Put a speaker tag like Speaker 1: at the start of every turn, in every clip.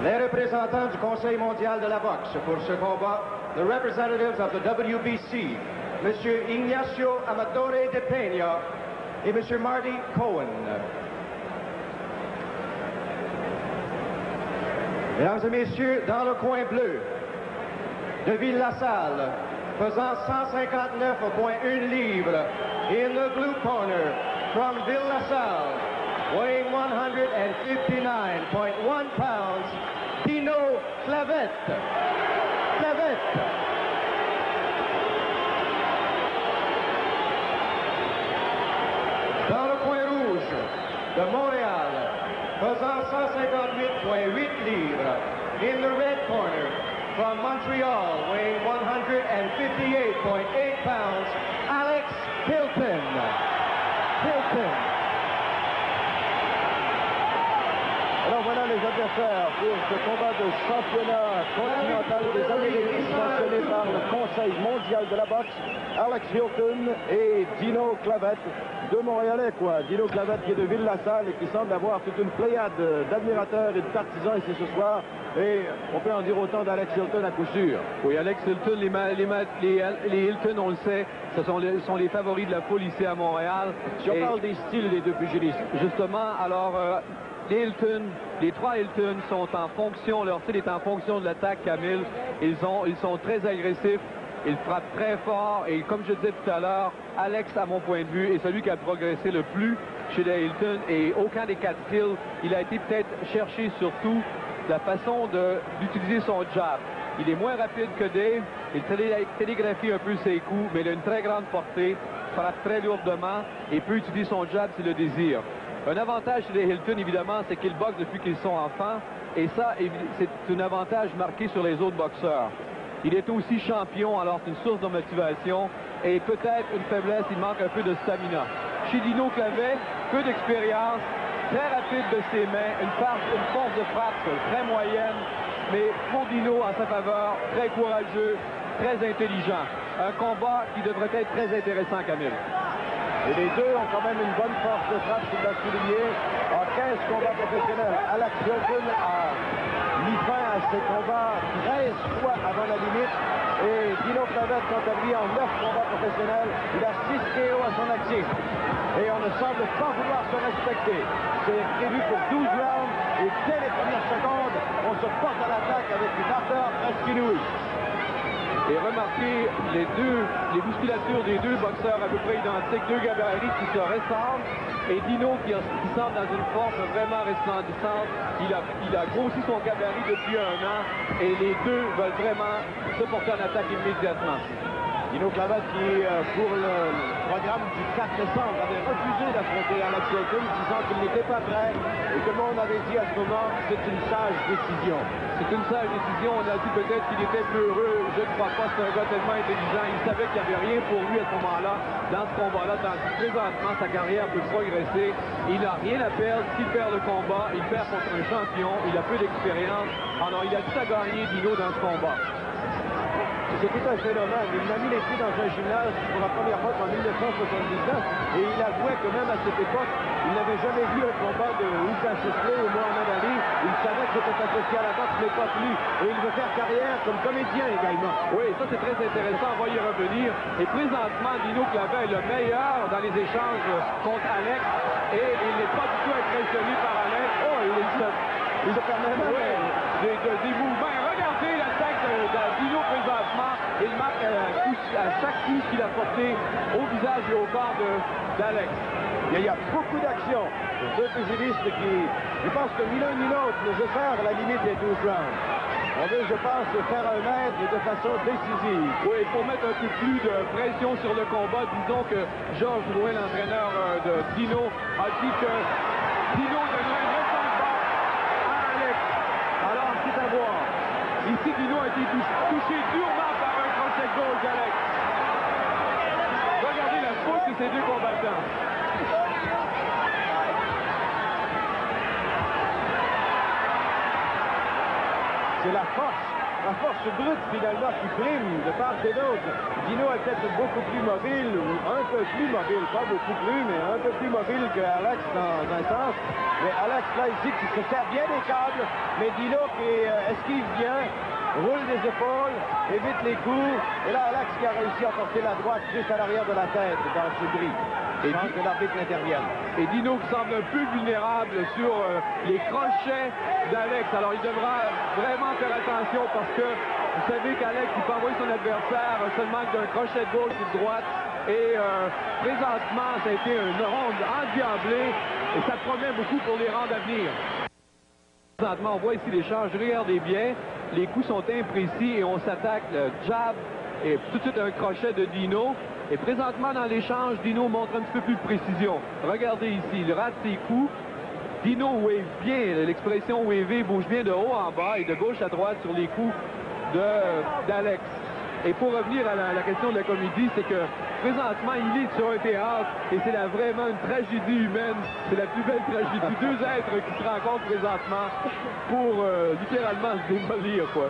Speaker 1: Les représentants du Conseil mondial de la boxe pour ce combat, the representatives of the WBC, M. Ignacio Amadore de Peña et M. Marty Cohen. Mesdames et messieurs, dans le coin bleu, de Ville-la-Salle, pesant 159,1 livres, in the blue corner, from Ville-la-Salle, weighing 159.1 pounds, Dino Clavette. Dans le coin rouge, de Montréal, pesant 158,8 livres, in the red corner, from Montreal, weighing 158.8 pounds, Alex Hilton.
Speaker 2: Alors voilà les adversaires pour ce combat de championnat continental des Amériques sanctionné par le Conseil mondial de la boxe. Alex Hilton et Dino Clavette, deux Montréalais quoi. Dino Clavette qui est de Ville-la-Salle et qui semble avoir toute une pléiade d'admirateurs et de partisans ici ce soir. Et on peut en dire autant d'Alex Hilton à coup sûr.
Speaker 3: Oui, Alex Hilton, les Hilton, on le sait, ce sont les favoris de la foule ici à Montréal.
Speaker 2: Si on parle des styles des deux pugilistes.
Speaker 3: Justement, alors, les trois Hilton sont en fonction, leur style est en fonction de l'attaque, Camille. Ils sont très agressifs, ils frappent très fort et comme je disais tout à l'heure, Alex, à mon point de vue, est celui qui a progressé le plus chez les Hilton et aucun des quatre styles, il a été peut-être cherché surtout la façon d'utiliser son jab. Il est moins rapide que Dave, il télégraphie un peu ses coups, mais il a une très grande portée, frappe très lourdement et peut utiliser son jab s'il le désire. Un avantage chez les Hilton, évidemment, c'est qu'ils boxent depuis qu'ils sont enfants, et ça, c'est un avantage marqué sur les autres boxeurs. Il est aussi champion, alors c'est une source de motivation, et peut-être une faiblesse, il manque un peu de stamina. Chez Dino Clavette, peu d'expérience, très rapide de ses mains, une force de frappe très moyenne, mais pour Dino, en sa faveur, très courageux, très intelligent. Un combat qui devrait être très intéressant, Camille.
Speaker 2: Et les deux ont quand même une bonne force de frappe, tu l'as souligné, en 15 combats professionnels. Alex Hilton a mis fin à ses combats 13 fois avant la limite. Et Dino Clavette, quant à lui, en 9 combats professionnels, il a 6 KO à son actif. Et on ne semble pas vouloir se respecter. C'est prévu pour 12 rounds. Et dès les premières secondes, on se porte à l'attaque avec une ardeur presque inouïe.
Speaker 3: Et remarquez les musculatures des deux boxeurs à peu près identiques, deux gabarits qui se ressemblent. Et Dino qui semble dans une forme vraiment resplendissante. Il a grossi son gabarit depuis un an et les deux veulent vraiment se porter en attaque immédiatement.
Speaker 2: Dino Clavette qui, pour le programme du 4 décembre, avait refusé d'affronter Alex Hilton, disant qu'il n'était pas prêt et que le monde avait dit à ce moment c'est une sage décision.
Speaker 3: C'est une sage décision. On a dit peut-être qu'il était peureux. Je ne crois pas, c'est un gars tellement intelligent. Il savait qu'il n'y avait rien pour lui à ce moment-là, dans ce combat-là. Tandis que présentement, sa carrière peut progresser. Il n'a rien à perdre. S'il perd le combat, il perd contre un champion. Il a peu d'expérience. Alors, il a tout à gagner, Dino, dans ce combat.
Speaker 2: C'est tout un phénomène. Il m'a mis les pieds dans un gymnase pour la première fois en 1979 et il avouait que même à cette époque, il n'avait jamais vu un combat de Cassius Clay ou Mohamed Ali. Il savait que c'était associé à la boxe, mais pas plus. Et il veut faire carrière comme comédien également.
Speaker 3: Oui, ça c'est très intéressant. On va y revenir. Et présentement, Dino Clavette est le meilleur dans les échanges contre Alex et il n'est pas du tout impressionné par Alex. Oh, il se permet même des mouvements. Regardez l'attaque de Dino présentement. Il marque à chaque coup qu'il a porté au visage et au corps d'Alex.
Speaker 2: Il y a beaucoup d'actions. Deux pugilistes qui, je pense que ni l'un ni l'autre ne veut faire la limite des 12 rounds. On veut, je pense, faire un maître de façon décisive.
Speaker 3: Oui, pour mettre un peu plus de pression sur le combat, disons que Georges Drouin, l'entraîneur de Dino, a dit que Dino donnerait un combat à Alex. Alors, c'est à voir. Ici, Dino a été touché durement par un crochet de gauche d'Alex. Regardez la faute de ces deux combattants.
Speaker 2: C'est la force la force brute finalement qui prime de part et d'autre. Dino est peut-être beaucoup plus mobile, ou un peu plus mobile, pas beaucoup plus, mais un peu plus mobile que Alex dans un sens. Mais Alex là ici qui se sert bien des câbles, mais Dino qui esquive bien, roule des épaules, évite les coups. Et là, Alex qui a réussi à porter la droite juste à l'arrière de la tête dans ce gris. Et que l'arbitre n'intervienne.
Speaker 3: Et Dino qui semble un peu vulnérable sur les crochets d'Alex. Alors il devra vraiment faire attention parce que vous savez qu'Alex il peut envoyer son adversaire seulement d'un crochet de gauche ou de droite. Et présentement, ça a été une ronde endiablée et ça promet beaucoup pour les rondes à venir. Présentement, on voit ici l'échange. Regardez bien, les coups sont imprécis et on s'attaque le jab et tout de suite un crochet de Dino. Et présentement, dans l'échange, Dino montre un petit peu plus de précision. Regardez ici, il rate ses coups. Dino wave bien, l'expression waver bouge bien de haut en bas et de gauche à droite sur les coups d'Alex. Et pour revenir à la question de la comédie, c'est que présentement, il est sur un théâtre et c'est vraiment une tragédie humaine. C'est la plus belle tragédie. Deux êtres qui se rencontrent présentement pour littéralement se démolir, quoi.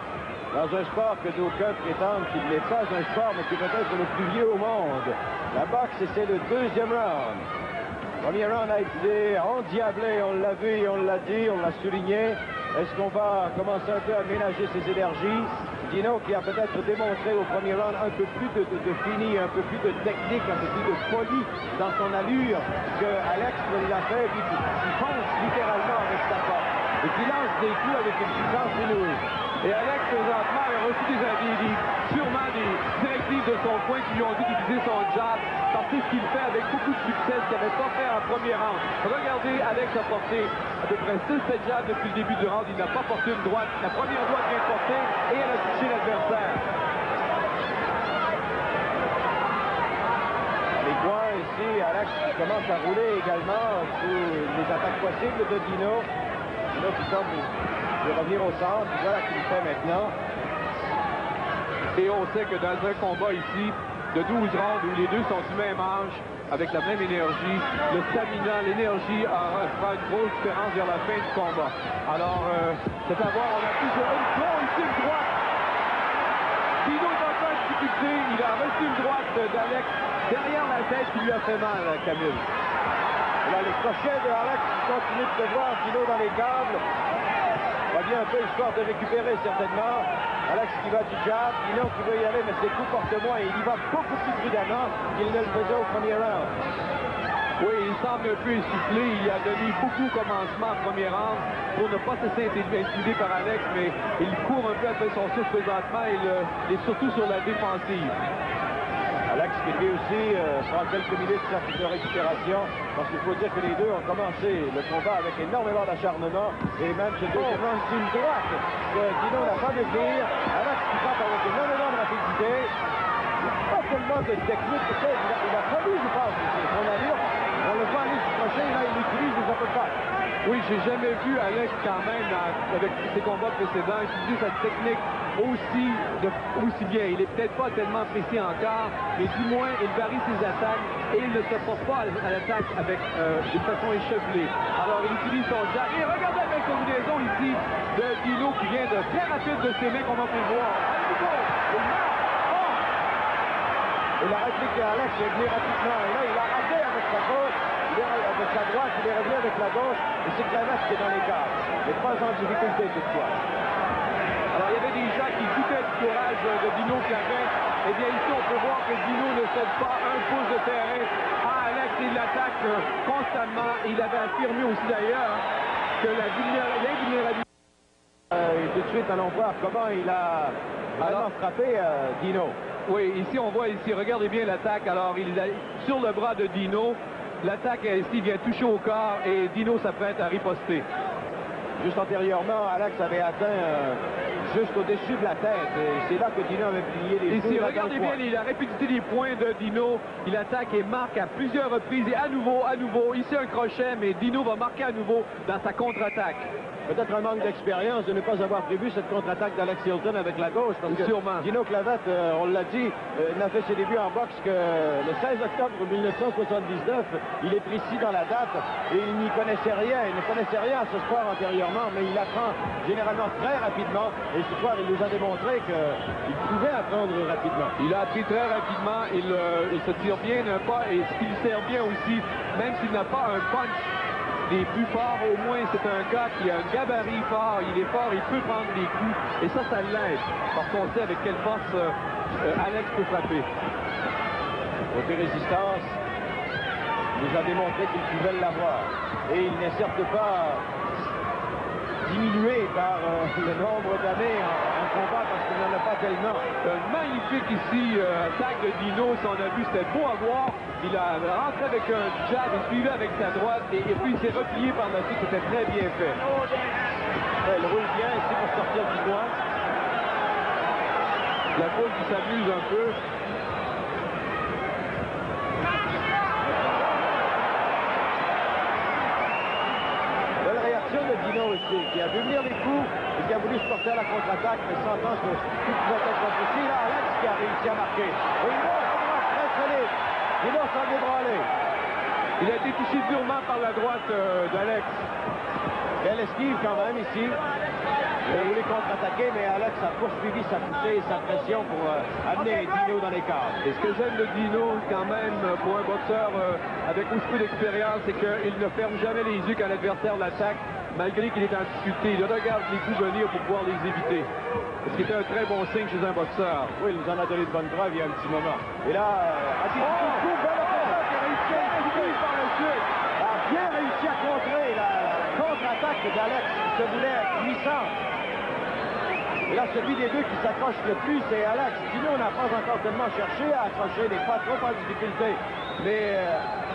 Speaker 2: Dans un sport que d'aucuns prétendent qu'il n'est pas un sport, mais qui peut être le plus vieux au monde. La boxe, c'est le deuxième round. Le premier round a été endiablé, on l'a vu et on l'a dit, on l'a souligné. Est-ce qu'on va commencer un peu à ménager ses énergies? Dino qui a peut-être démontré au premier round un peu plus de fini, un peu plus de technique, un peu plus de folie dans son allure que Alex l'a fait, puis qui fonce littéralement avec sa force. Et qui lance des coups avec une puissance inouïe.
Speaker 3: Et Alex, présentement, a reçu sûrement des directives de son coin qui lui ont dit d'utiliser son jab, parce que c'est ce qu'il fait avec beaucoup de succès, ce qu'il n'avait pas fait en premier round. Regardez, Alex a porté à peu près 6-7 jabs depuis le début du round. Il n'a pas porté une droite. La première droite vient de porter et elle a touché l'adversaire.
Speaker 2: Les coins ici, Alex qui commence à rouler également sous les attaques possibles de Dino. Dino qui semble revenir au centre, voilà ce qu'il fait maintenant.
Speaker 3: Et on sait que dans un combat ici de 12 rounds où les deux sont du même âge, avec la même énergie, le stamina, l'énergie fera une grosse différence vers la fin du combat. Alors, c'est à voir, on a toujours ici une droite. Dino est en train de difficulté, il a reçu une droite d'Alex derrière la tête qui lui a fait mal, Camille.
Speaker 2: Là, le crochet de Alex qui continue de se voir, Dino dans les câbles. Va bien un peu histoire de récupérer certainement. Alex qui va du jab, Dino qui veut y aller, mais ses coups portent moins. Il y va beaucoup plus prudemment qu'il ne le faisait au premier round.
Speaker 3: Oui, il semble un peu essoufflé. Il a donné beaucoup au commencement en premier round pour ne pas se sentir intimidé par Alex, mais il court un peu après son souffle présentement et surtout sur la défensive.
Speaker 2: Alex qui lui aussi prend quelques minutes de récupération, parce qu'il faut dire que les deux ont commencé le combat avec énormément d'acharnement, et même ce deuxième round, c'est une droite que Dino n'a pas de venir. Alex qui frappe avec énormément de rapidité, pas tellement de technique, peut-être, il a fallu, je pense, son allure. On le voit aller se crochet, là il utilise les uppercuts.
Speaker 3: Oui, j'ai jamais vu Alex quand même avec ses combats précédents utiliser sa technique aussi bien. Il est peut-être pas tellement précis encore, mais du moins il varie ses attaques et il ne se porte pas à l'attaque avec d'une façon échevelée. Alors il utilise son jab. Et regardez la combinaison ici de Dino qui vient de très rapide de ses mains, comme on peut le voir.
Speaker 2: Et la réplique d'Alex est venue rapidement. Et là, il a raté avec sa gauche, avec sa droite, il est revenu avec la gauche. Et c'est Clavis qui est dans les cadres. Mais pas en difficulté cette fois.
Speaker 3: Alors, il y avait des gens qui doutaient du courage de Dino Clavis. Eh bien, ici, on peut voir que Dino ne cède pas un pouce de terrain à Alex. Il l'attaque constamment. Il avait affirmé aussi, d'ailleurs, que l'invulnérabilité...
Speaker 2: Et tout de suite, allons voir comment il a vraiment frappé Dino.
Speaker 3: Oui, ici, on voit ici, regardez bien l'attaque. Alors, il est sur le bras de Dino. L'attaque ici vient toucher au corps et Dino s'apprête à riposter.
Speaker 2: Juste antérieurement, Alex avait atteint juste au-dessus de la tête. C'est là que Dino avait plié les
Speaker 3: ici, regardez bien la rapidité des points de Dino. Il attaque et marque à plusieurs reprises. Et à nouveau, ici un crochet, mais Dino va marquer à nouveau dans sa contre-attaque.
Speaker 2: peut-être un manque d'expérience de ne pas avoir prévu cette contre-attaque d'Alex Hilton avec la gauche. Parce que
Speaker 3: sûrement.
Speaker 2: Dino Clavette, on l'a dit, n'a fait ses débuts en boxe que le 16 octobre 1979. Il est précis dans la date et il n'y connaissait rien. Il ne connaissait rien à ce sport antérieurement, mais il apprend généralement très rapidement. Et ce soir, il nous a démontré qu'il pouvait apprendre rapidement.
Speaker 3: Il a appris très rapidement, il se tire bien d'un pas et ce qui lui sert bien aussi, même s'il n'a pas un punch des plus forts, au moins c'est un gars qui a un gabarit fort, il est fort, il peut prendre des coups et ça l'aide parce qu'on sait avec quelle force Alex peut frapper.
Speaker 2: Côté résistance, il nous a démontré qu'il pouvait l'avoir et il n'est certes pas diminué par le nombre d'années en combat parce qu'il n'en a pas tellement.
Speaker 3: Magnifique ici, attaque de Dino, si on a vu, c'était beau à voir. Il a rentré avec un jab, il suivait avec sa droite et puis il s'est replié par la suite, c'était très bien fait.
Speaker 2: Il roule bien ici pour sortir du coin.
Speaker 3: La foule qui s'amuse un peu.
Speaker 2: De Dino ici, qui a vu venir les coups et qui a voulu se porter à la contre-attaque, mais sentant que tout pouvait être possible. Là, Alex qui a réussi à marquer. Et il va à droite, très solide. Dino s'en débranler.
Speaker 3: Il a été touché durement par la droite d'Alex.
Speaker 2: Belle esquive quand même ici. Il a voulu contre-attaquer, mais Alex a poursuivi sa poussée et sa pression pour amener Dino dans les cadres.
Speaker 3: Et ce que j'aime de Dino, quand même, pour un boxeur avec aussi peu d'expérience, c'est qu'il ne ferme jamais les yeux quand l'adversaire l'attaque, malgré qu'il est en difficulté. Il regarde les coups venir pour pouvoir les éviter. Ce qui est un très bon signe chez un boxeur.
Speaker 2: Oui, il nous en a donné de bonnes preuves il y a un petit moment. Et là, a bien réussi à contrer la contre-attaque d'Alex qui se voulait puissant. Et là, celui des deux qui s'accroche le plus, c'est Alex. Dino n'a pas encore tellement cherché à accrocher, n'est pas trop en difficulté. Mais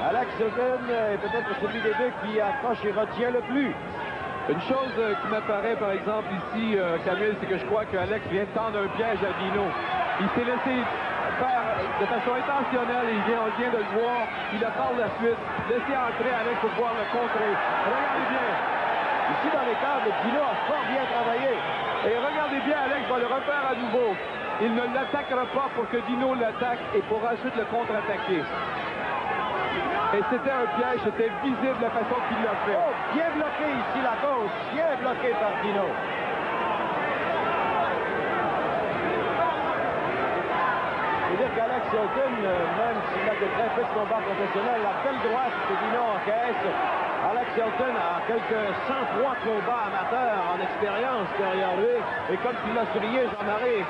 Speaker 2: Alex Hilton est peut-être celui des deux qui accroche et retient le plus.
Speaker 3: Une chose qui m'apparaît, par exemple, ici, Camille, c'est que je crois qu'Alex vient de tendre un piège à Dino. Il s'est laissé faire de façon intentionnelle, et on vient de le voir. Il a par la suite laissé entrer Alex pour pouvoir le contrer. Regardez bien.
Speaker 2: Ici, dans les cadres, Dino a fort bien travaillé.
Speaker 3: Et regardez bien, Alex va le refaire à nouveau. Il ne l'attaquera pas pour que Dino l'attaque et pour ensuite le contre-attaquer. Et c'était un piège, c'était visible la façon qu'il l'a fait.
Speaker 2: Oh, bien bloqué ici la gauche, bien bloqué par Dino. C'est-à-dire qu'Alex Hilton, même s'il a de très peu de combats professionnels, la belle droite que Dino encaisse, Alex Hilton a quelques 103 combats amateurs en expérience derrière lui. Et comme tu l'as souligné, Jean-Marie,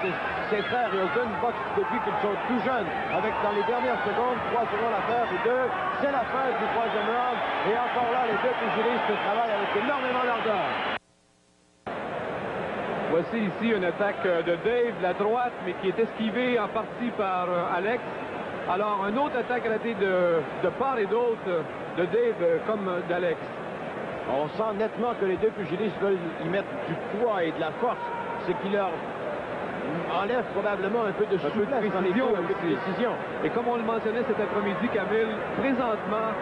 Speaker 2: ses frères Hilton boxent depuis qu'ils sont tout jeunes. Avec dans les dernières secondes, 3 secondes à faire ou 2. C'est la fin du troisième round. Et encore là, les deux pugilistes travaillent avec énormément d'ardeur.
Speaker 3: Voici ici une attaque de Dave, la droite, mais qui est esquivée en partie par Alex. Alors, une autre attaque ratée de part et d'autre de Dave comme d'Alex.
Speaker 2: On sent nettement que les deux pugilistes veulent y mettre du poids et de la force, ce qui leur enlève probablement un peu de souplesse dans les coups, un peu de précision.
Speaker 3: Et comme on le mentionnait cet après-midi, Camille, présentement,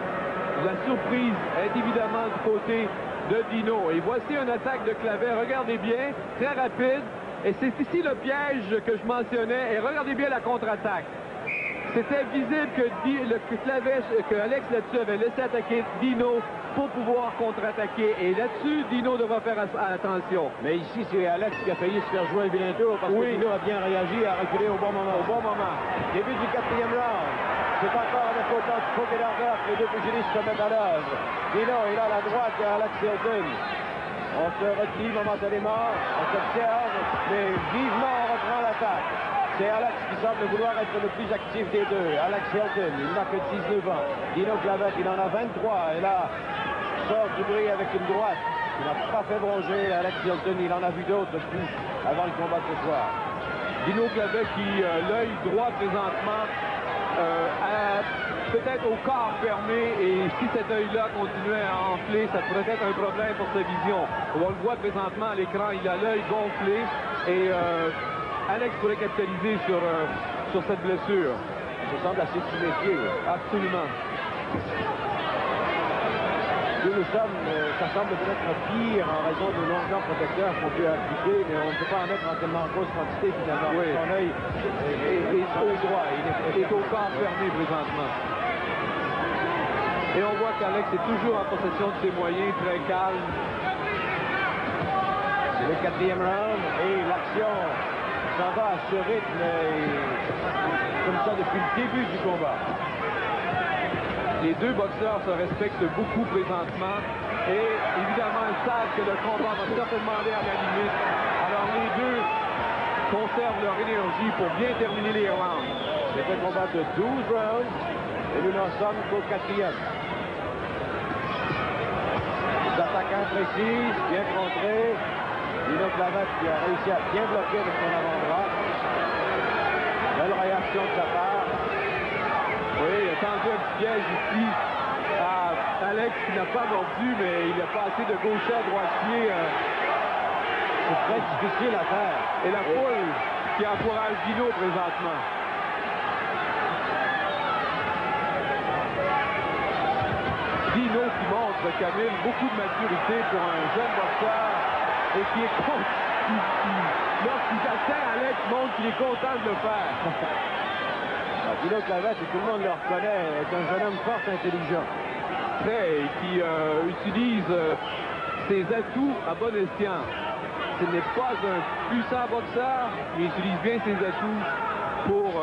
Speaker 3: la surprise est évidemment du côté de Dino. Et voici une attaque de Clavet. Regardez bien, très rapide. Et c'est ici le piège que je mentionnais. Et regardez bien la contre-attaque. C'était visible que Alex là-dessus avait laissé attaquer Dino pour pouvoir contre-attaquer. Et là-dessus, Dino devra faire attention.
Speaker 2: Mais ici, c'est Alex qui a failli se faire jouer un vilain tour parce que Dino a bien réagi et a reculé au bon moment. Début du quatrième round. C'est encore avec autant de fougue et d'ardeur que les deux pugilistes se mettent à l'œuvre. Dino, il a la droite et Alex Hilton. On se replie momentanément, on s'observe, mais vivement on reprend l'attaque. C'est Alex qui semble vouloir être le plus actif des deux. Alex Hilton, il n'a que 19 ans. Dino Clavette, il en a 23. Et là, sort du bruit avec une droite. Il n'a pas fait bronger Alex Hilton. Il en a vu d'autres coups avant le combat de ce soir.
Speaker 3: Dino Clavette qui, l'œil droit présentement, a peut-être au corps fermé. Et si cet œil-là continuait à enfler, ça pourrait être un problème pour sa vision. On le voit présentement à l'écran, il a l'œil gonflé. Et Alex pourrait capitaliser sur cette blessure.
Speaker 2: Il se semble assez sous-méfié.
Speaker 3: Absolument.
Speaker 2: 2 nous sommes, ça semble peut-être pire en raison de longueurs protecteurs qu'on peut appliquer, mais on ne peut pas en mettre en tellement grosse quantité finalement.
Speaker 3: Oui.
Speaker 2: Son œil est droit. Il est
Speaker 3: au corps fermé présentement. Et on voit qu'Alex est toujours en possession de ses moyens, très calme.
Speaker 2: C'est le 4e round et l'action s'en va à ce rythme comme ça depuis le début du combat.
Speaker 3: Les deux boxeurs se respectent beaucoup présentement et évidemment ils savent que le combat va certainement aller à la limite. Alors les deux conservent leur énergie pour bien terminer les rounds.
Speaker 2: C'est un combat de 12 rounds et nous n'en sommes qu'au 4e. Les attaquants précisent, bien contrés. Dino Clavet qui a réussi à bien bloquer avec son avant-bras. Belle réaction de sa part.
Speaker 3: Oui, il a tendu un petit piège ici à Alex qui n'a pas mordu, mais il a pas assez de gaucher à droitier.
Speaker 2: C'est très difficile à faire.
Speaker 3: Et la foule qui encourage Dino présentement. Dino qui montre, Camille, beaucoup de maturité pour un jeune boxeur et qui est lorsqu'il atteint Alex, montre qu'il est content de le faire.
Speaker 2: Dino Clavet, et tout le monde le reconnaît, est un jeune homme fort intelligent.
Speaker 3: Très, qui utilise ses atouts à bon escient. Ce n'est pas un puissant boxeur, mais il utilise bien ses atouts pour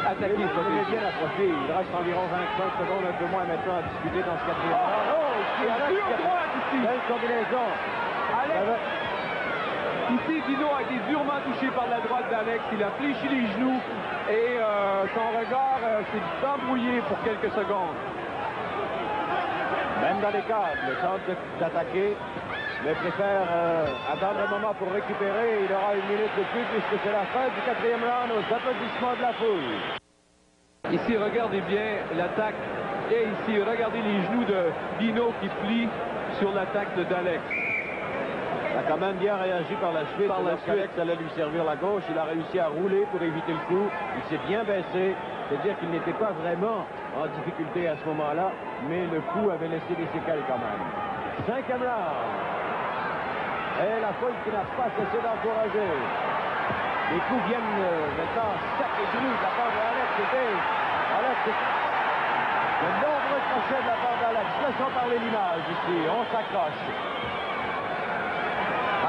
Speaker 3: attaquer.
Speaker 2: Il est bien approché. Il reste environ 25 secondes, un peu moins maintenant à discuter dans ce 4e round.
Speaker 3: Oh, dur droit ici.
Speaker 2: Belle combinaison.
Speaker 3: Alex. Ici, Dino a été durement touché par la droite d'Alex. Il a fléchi les genoux et son regard s'est embrouillé pour quelques secondes.
Speaker 2: Même dans les cadres, le tente d'attaquer, mais préfère attendre un moment pour récupérer. Il aura 1 minute de plus puisque c'est la fin du 4e round aux applaudissements de la foule.
Speaker 3: Ici, regardez bien l'attaque. Et ici, regardez les genoux de Dino qui plient sur l'attaque d'Alex.
Speaker 2: Il a quand même bien réagi par la suite. Alex allait lui servir la gauche. Il a réussi à rouler pour éviter le coup. Il s'est bien baissé. C'est-à-dire qu'il n'était pas vraiment en difficulté à ce moment-là, mais le coup avait laissé des séquelles quand même. 5e round. Et la foule qui n'a pas cessé d'encourager. Les coups viennent maintenant secs et drus de la part d'Alex. Alex, de nombreux crochets de la part d'Alex. Laissons parler l'image ici. On s'accroche.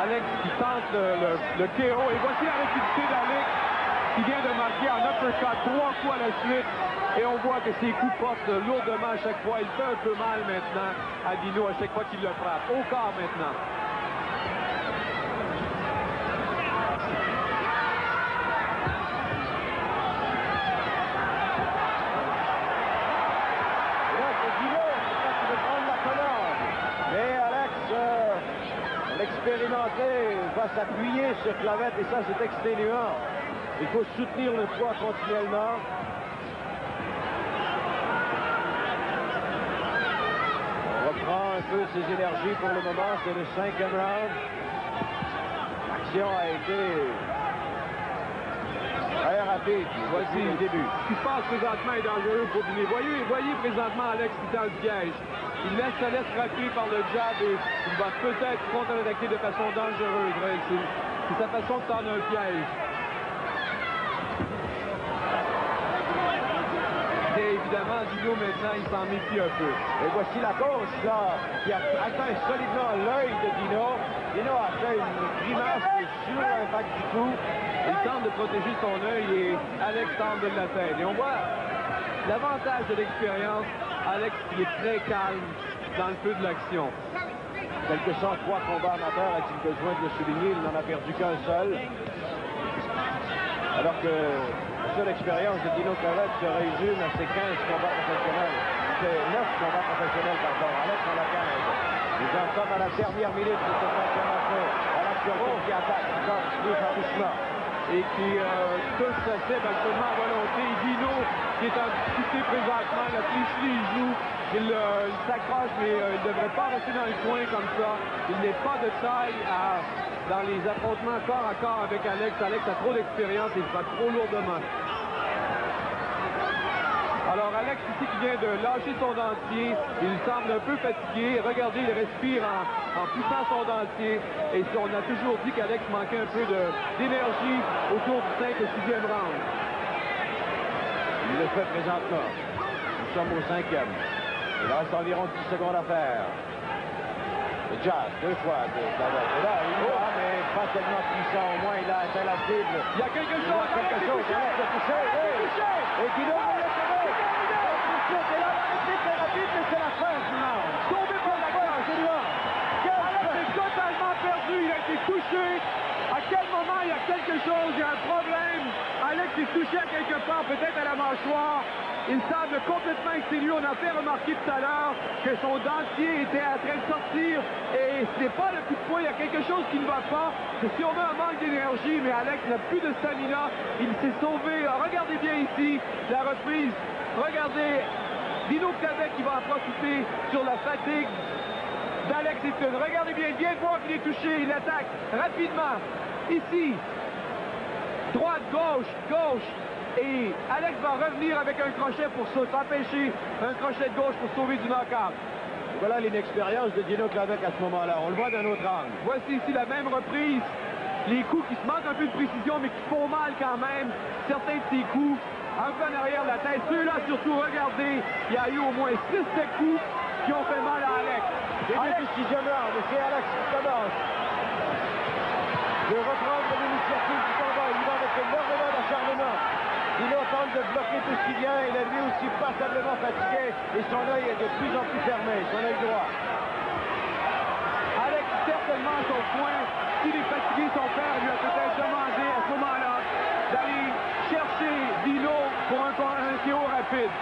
Speaker 3: Alex qui tente le KO. Et voici la rapidité d'Alex qui vient de marquer en uppercut 3 fois à la suite. Et on voit que ses coups portent lourdement à chaque fois. Il fait un peu mal maintenant à Dino à chaque fois qu'il le frappe. Au corps maintenant.
Speaker 2: Expérimenté va s'appuyer sur Clavet et ça c'est exténuant. Il faut soutenir le poids continuellement. On reprend un peu ses énergies pour le moment. C'est le 5e round. L'action a été très rapide. Voici le début.
Speaker 3: Ce qui se passe présentement est dangereux pour Dino. Voyez présentement Alex qui est dans le piège. Il se laisse frapper par le jab et il va peut-être contre-attaquer de façon dangereuse. C'est sa façon de tendre un piège. Et évidemment, Dino maintenant, il s'en méfie un peu.
Speaker 2: Et voici la gauche là, qui a atteint solidement l'œil de Dino. Dino a fait une grimace sur l'impact du coup.
Speaker 3: Il tente de protéger son œil et Alex tente de l'atteindre. Et on voit l'avantage de l'expérience. Alex qui est très calme dans le feu de l'action.
Speaker 2: Quelque 103 combats amateurs, a-t-il besoin de le souligner? Il n'en a perdu qu'un seul. Alors que la seule expérience de Dino Clavet se résume à ses 15 combats professionnels. C'est 9 combats professionnels, pardon. Alex en a 15. Nous en sommes à la dernière minute de cette affirmation. Alex qui attaque encore plus doucement.
Speaker 3: Et qui touche sa cible absolument à volonté. Dino qui est en difficulté présentement, il a fléchi les genoux, il s'accroche, mais il ne devrait pas rester dans le coin comme ça. Il n'est pas de taille dans les affrontements corps à corps avec Alex. Alex a trop d'expérience et il frappe trop lourdement. Alors Alex ici qui vient de lâcher son dentier, il semble un peu fatigué. Regardez, il respire en poussant son dentier. Et on a toujours dit qu'Alex manquait un peu d'énergie autour du 5 et 6e round.
Speaker 2: Il le fait présentement. Nous sommes au 5e. Il reste environ 10 secondes à faire. Le jazz, 2 fois de Clavet. Et là, il va, mais pas tellement puissant. Au moins, il a atteint la cible.
Speaker 3: Il y a quelque chose.
Speaker 2: Alex a touché. Et Dino va le sauver. Et là, c'est très rapide, mais c'est la fin du round.
Speaker 3: Tombé par la cage. Alex est totalement perdu. Il a été touché. À quel moment il y a quelque chose, il y a un problème. Alex est touché à quelque part, peut-être à la mâchoire. Il semble complètement exténué. On a fait remarquer tout à l'heure que son dentier était en train de sortir. Et ce n'est pas le coup de poing. Il y a quelque chose qui ne va pas. C'est sûrement un manque d'énergie, mais Alex n'a plus de stamina. Il s'est sauvé. Alors, regardez bien ici la reprise. Regardez Dino Clavet qui va en profiter sur la fatigue d'Alex Eaton. Regardez bien, il vient de voir qu'il est touché. Il attaque rapidement. Ici, droite, gauche, gauche. Et Alex va revenir avec un crochet pour s'empêcher un crochet de gauche pour sauver du knockout.
Speaker 2: Voilà l'inexpérience de Dino Clavet à ce moment-là. On le voit d'un autre angle.
Speaker 3: Voici ici la même reprise. Les coups qui se manquent un peu de précision, mais qui font mal quand même. Certains de ces coups, un peu en arrière de la tête. Ceux-là, surtout, regardez, il y a eu au moins 6 coups qui ont fait mal à Alex.
Speaker 2: Début du 6e round, et c'est Alex qui commence de reprendre l'initiative du combat. Il va avec énormément d'acharnement. Dino tente de bloquer tout ce qui vient. Il est lui aussi passablement fatigué et son œil est de plus en plus fermé, son œil droit.
Speaker 3: Alex, certainement à son point, s'il est fatigué, son père lui a peut-être demandé à ce moment-là d'aller chercher Dino pour un KO rapide.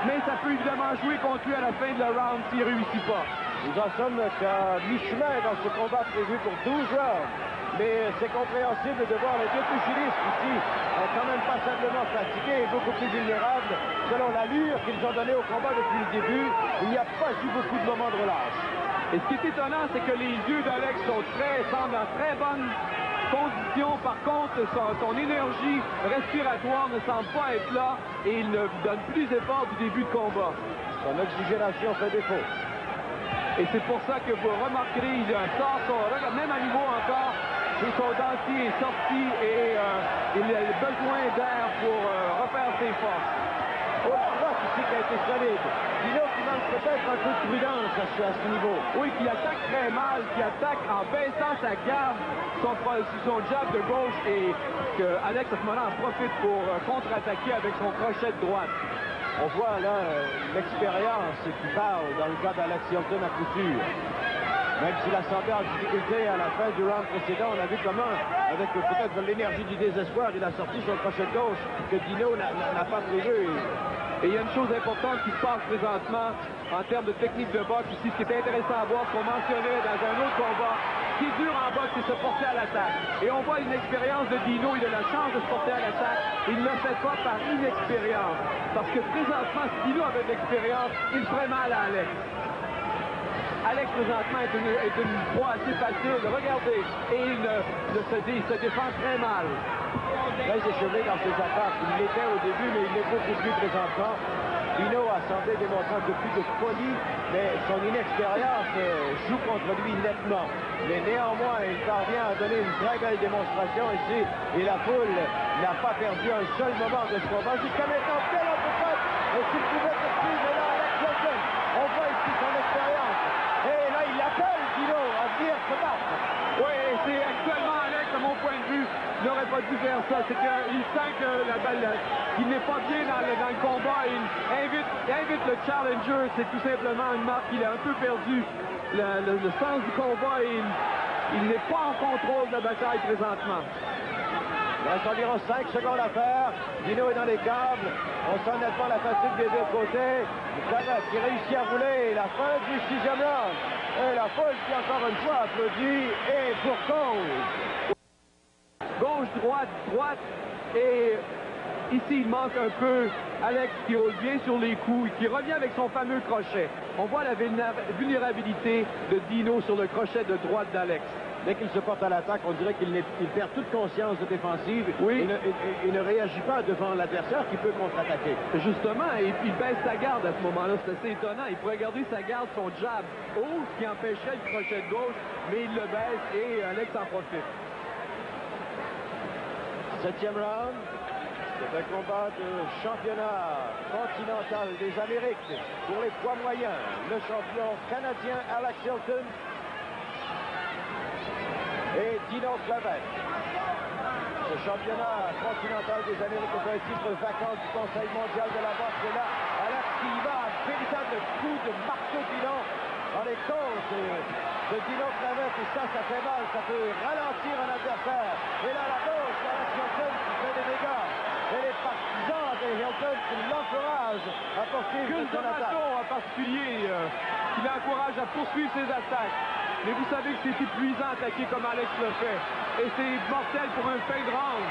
Speaker 3: Mais ça peut évidemment jouer contre lui à la fin de la round s'il ne réussit pas.
Speaker 2: Nous en sommes qu'à mi-chemin dans ce combat prévu pour 12 rounds. Mais c'est compréhensible de voir les deux pugilistes ici, quand même passablement fatigués et beaucoup plus vulnérables. Selon l'allure qu'ils ont donnée au combat depuis le début, il n'y a pas eu beaucoup de moments de relâche.
Speaker 3: Et ce qui est étonnant, c'est que les yeux d'Alex semblent en très bonne condition. Par contre, son énergie respiratoire ne semble pas être là et il ne donne plus d'efforts du début de combat.
Speaker 2: Son oxygénation fait défaut.
Speaker 3: Et c'est pour ça que vous remarquerez, il sort son... Même à niveau encore, son dentier est sorti et il a besoin d'air pour refaire ses forces.
Speaker 2: Oh, la droite ici qui a été solide. Dino qui manque peut-être un peu de prudence à ce niveau.
Speaker 3: Oui, qui attaque très mal, qui attaque en baissant sa garde, son jab de gauche et que Alex à ce moment-là en profite pour contre-attaquer avec son crochet de droite.
Speaker 2: On voit là l'expérience qui parle dans le cas d'Alex Hilton à coup sûr. Même s'il a semblé en difficulté à la fin du round précédent, on a vu comment, avec peut-être l'énergie du désespoir, il a sorti son crochet de gauche que Dino n'a pas prévu.
Speaker 3: Et il y a une chose importante qui se passe présentement en termes de technique de boxe ici. Ce qui est intéressant à voir, ce qu'on mentionnait dans un autre combat, ce qui est dur en boxe, c'est se porter à l'attaque. Et on voit une expérience de Dino, il a la chance de se porter à l'attaque. Il ne le fait pas par inexpérience. Parce que présentement, si Dino avait de l'expérience, il ferait mal à Alex. Alex, présentement, est une proie assez facile. Regardez. Et il se défend très mal.
Speaker 2: Très échevelé dans ses attaques. Il l'était au début, mais il l'est beaucoup plus présentement. Dino a semblé démontrer un peu plus de folie, mais son inexpérience joue contre lui nettement. Mais néanmoins, il parvient à donner une très belle démonstration ici. Et la foule n'a pas perdu un seul moment de ce combat. Jusqu'à maintenant, quel uppercut! Et s'il pouvait poursuivre, là, Alex Hilton, on voit ici son expérience. Et là, il appelle Dino à venir se battre.
Speaker 3: Oui, c'est actuellement Alex, à mon point de vue, n'aurait pas dû faire ça. C'est qu'il sent que la balle, qu'il n'est pas bien dans le combat. Il invite le challenger. C'est tout simplement une marque. Il a un peu perdu le sens du combat et il n'est pas en contrôle de la bataille présentement.
Speaker 2: Il reste environ 5 secondes à faire. Dino est dans les câbles. On sent nettement la fatigue des deux côtés. Clavet qui réussit à rouler. La fin du 6e round. Et la foule qui encore une fois applaudit. Et pour cause.
Speaker 3: Gauche, droite, droite. Et ici, il manque un peu Alex qui roule bien sur les coups et qui revient avec son fameux crochet. On voit la vulnérabilité de Dino sur le crochet de droite d'Alex.
Speaker 2: dès qu'il se porte à l'attaque, on dirait qu'il perd toute conscience de défensive.
Speaker 3: Oui.
Speaker 2: Il ne réagit pas devant l'adversaire qui peut contre-attaquer.
Speaker 3: Justement, et puis il baisse sa garde à ce moment-là. C'est assez étonnant. Il pourrait garder sa garde, son jab haut, ce qui empêcherait le crochet de gauche, mais il le baisse et Alex en profite.
Speaker 2: 7e round. C'est un combat de championnat continental des Amériques pour les poids moyens. Le champion canadien Alex Hilton et Dino Clavet. Ce championnat continental des Amériques est un titre vacant du Conseil mondial de la boxe. Et là, Alex qui y va, un véritable coup de marteau pilon dans les côtes de Dino Clavet. Et ça fait mal, ça peut ralentir un adversaire. Et là, la gauche d'Alex Hilton qui fait des dégâts. Et les partisans de Hilton qui l'encouragent à poursuivre son attaque.
Speaker 3: En particulier qui l'encourage à poursuivre ses attaques. Mais vous savez que c'est épuisant d'attaquer comme Alex le fait. Et c'est mortel pour un fin de round.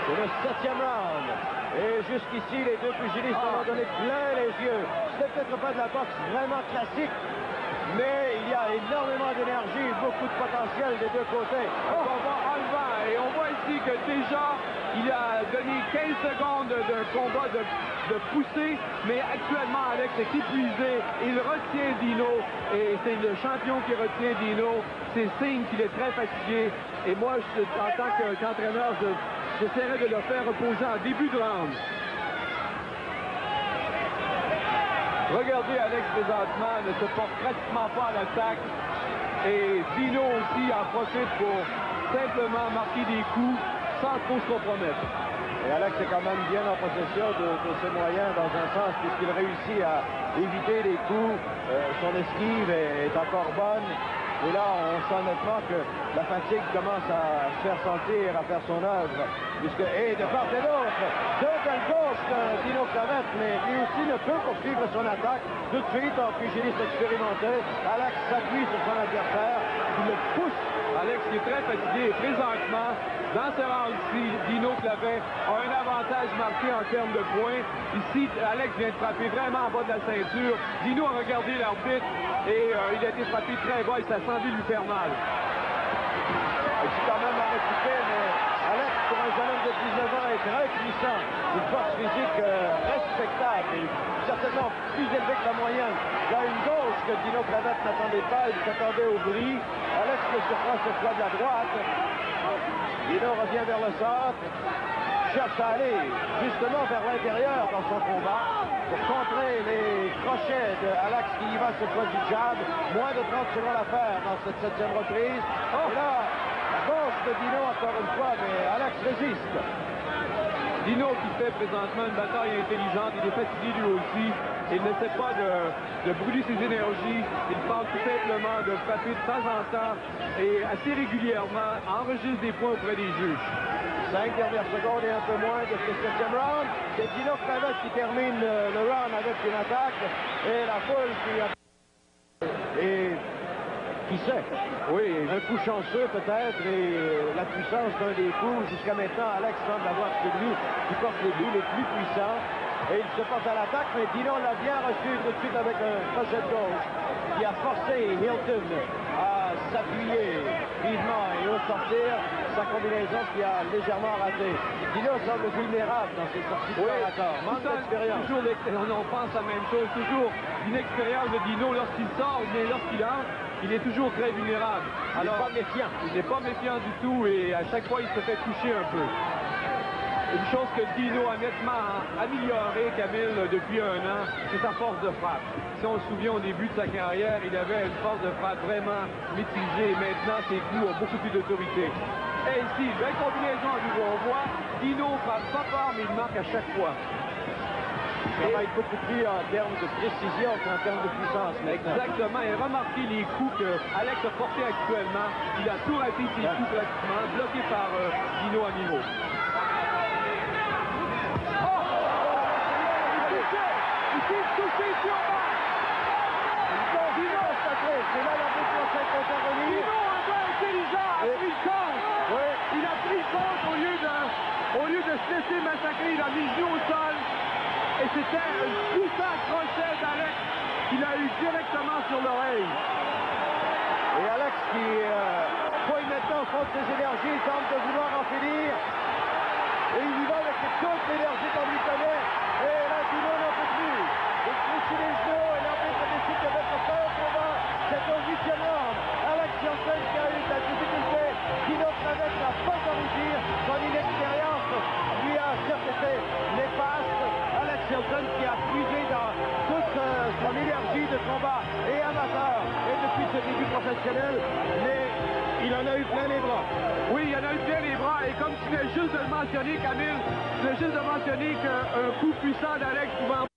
Speaker 2: C'est le 7e round. Et jusqu'ici, les deux pugilistes ont donné plein les yeux. C'est peut-être pas de la boxe vraiment classique, mais il y a énormément d'énergie, beaucoup de potentiel des deux côtés.
Speaker 3: On va enlevant. Et on voit ici que déjà, il a donné 15 secondes d'un combat de poussée, mais actuellement, Alex est épuisé. Il retient Dino, et c'est le champion qui retient Dino. C'est signe qu'il est très fatigué. Et moi, en tant qu'entraîneur, j'essaierai de le faire reposer en début de round. Regardez, Alex, présentement, ne se porte pratiquement pas à l'attaque. Et Dino aussi en profite pour simplement marquer des coups sans trop se compromettre.
Speaker 2: Et Alex est quand même bien en possession de ses moyens dans un sens, puisqu'il réussit à éviter les coups. Son esquive est encore bonne. Et là, on sent nettement que la fatigue commence à se faire sentir, à faire son œuvre. Et de part et d'autre, deux belles gauches de Dino Clavet, mais lui aussi ne peut poursuivre son attaque. Tout de suite, en pugiliste expérimenté, Alex s'appuie sur son adversaire, qui le pousse.
Speaker 3: Alex qui est très fatigué et présentement, dans ce round-ci, Dino Clavet a un avantage marqué en termes de points. Ici, Alex vient de frapper vraiment en bas de la ceinture. Dino a regardé l'arbitre et il a été frappé très bas et ça a semblé lui faire mal.
Speaker 2: Il s'est quand même arrêté, mais Alex, pour un jeune homme de 19 ans, est très puissant. Une force physique respectable et certainement plus élevée que la moyenne. Il y a une gauche que Dino Clavet n'attendait pas, il s'attendait au bris. Alex le surprend cette fois de la droite. Dino revient vers le centre, cherche à aller justement vers l'intérieur dans son combat pour contrer les crochets de Alex qui y va cette fois du jab. Moins de 30 secondes à faire dans cette 7e reprise. Et là, la gauche de Dino encore une fois, mais Alex résiste.
Speaker 3: Dino qui fait présentement une bataille intelligente, il est fatigué lui aussi. Il n'essaie pas de brûler ses énergies. Il parle tout simplement de frapper de temps en temps et assez régulièrement enregistre des points auprès des juges.
Speaker 2: 5 dernières secondes et un peu moins de ce 7e round. C'est Dino Clavet qui termine le round avec une attaque et la foule qui a... Et qui sait? Oui, un coup chanceux peut-être et la puissance d'un des coups. Jusqu'à maintenant, Alex semble avoir celui qui porte les coups les plus puissants. Et il se porte à l'attaque, mais Dino l'a bien reçu tout de suite avec un crochet de gauche qui a forcé Hilton à s'appuyer vivement et au sortir sa combinaison qui a légèrement raté. Dino semble vulnérable dans ses sorties de corps à corps. Manque d'expérience.
Speaker 3: On pense la même chose. Toujours l'inexpérience de Dino lorsqu'il sort, mais lorsqu'il entre, il est toujours très vulnérable.
Speaker 2: Alors, il n'est pas méfiant.
Speaker 3: Il n'est pas méfiant du tout et à chaque fois, il se fait toucher un peu. Une chose que Dino a nettement améliorée, Camille, depuis un an, c'est sa force de frappe. Si on se souvient au début de sa carrière, il avait une force de frappe vraiment maîtrisée. Maintenant, ses coups ont beaucoup plus d'autorité. Et ici, belle combinaison à nouveau. On voit, Dino frappe pas fort, mais il marque à chaque fois.
Speaker 2: Il travaille beaucoup plus en termes de précision qu'en termes de puissance. Maintenant.
Speaker 3: Exactement. Et remarquez les coups que Alex a portés actuellement. Il a tout raté ses coups pratiquement, bloqué par Dino à niveau.
Speaker 2: C'est là l'arbitre conseil intervenir.
Speaker 3: Dino, un gars intelligent, a pris le compte.
Speaker 2: Oui.
Speaker 3: Il a pris le compte au lieu de se laisser massacrer. Il a mis le genou au sol. Et c'était un puissant crochet d'Alex qu'il a eu directement sur l'oreille.
Speaker 2: Et Alex qui fouille maintenant contre ses énergies, il tente de vouloir en finir. Et il y va avec toute l'énergie qu'on lui connaît. Et là, Dino n'en peut plus. Il fléchit les genoux et l'arbitre décide de mettre fin au combat. C'est au 8e round. Alex Johnson qui a eu de la difficulté. Dino Travet n'a pas réussi. Son inexpérience lui a certes été néfaste. Alex Johnson qui a puisé dans toute son énergie de combat et amateur. Et depuis ses débuts professionnels, il en a eu plein les bras.
Speaker 3: Oui, il en a eu plein les bras. Et comme tu viens juste de le mentionner, Camille, tu viens juste de mentionner qu'un coup puissant d'Alex pouvait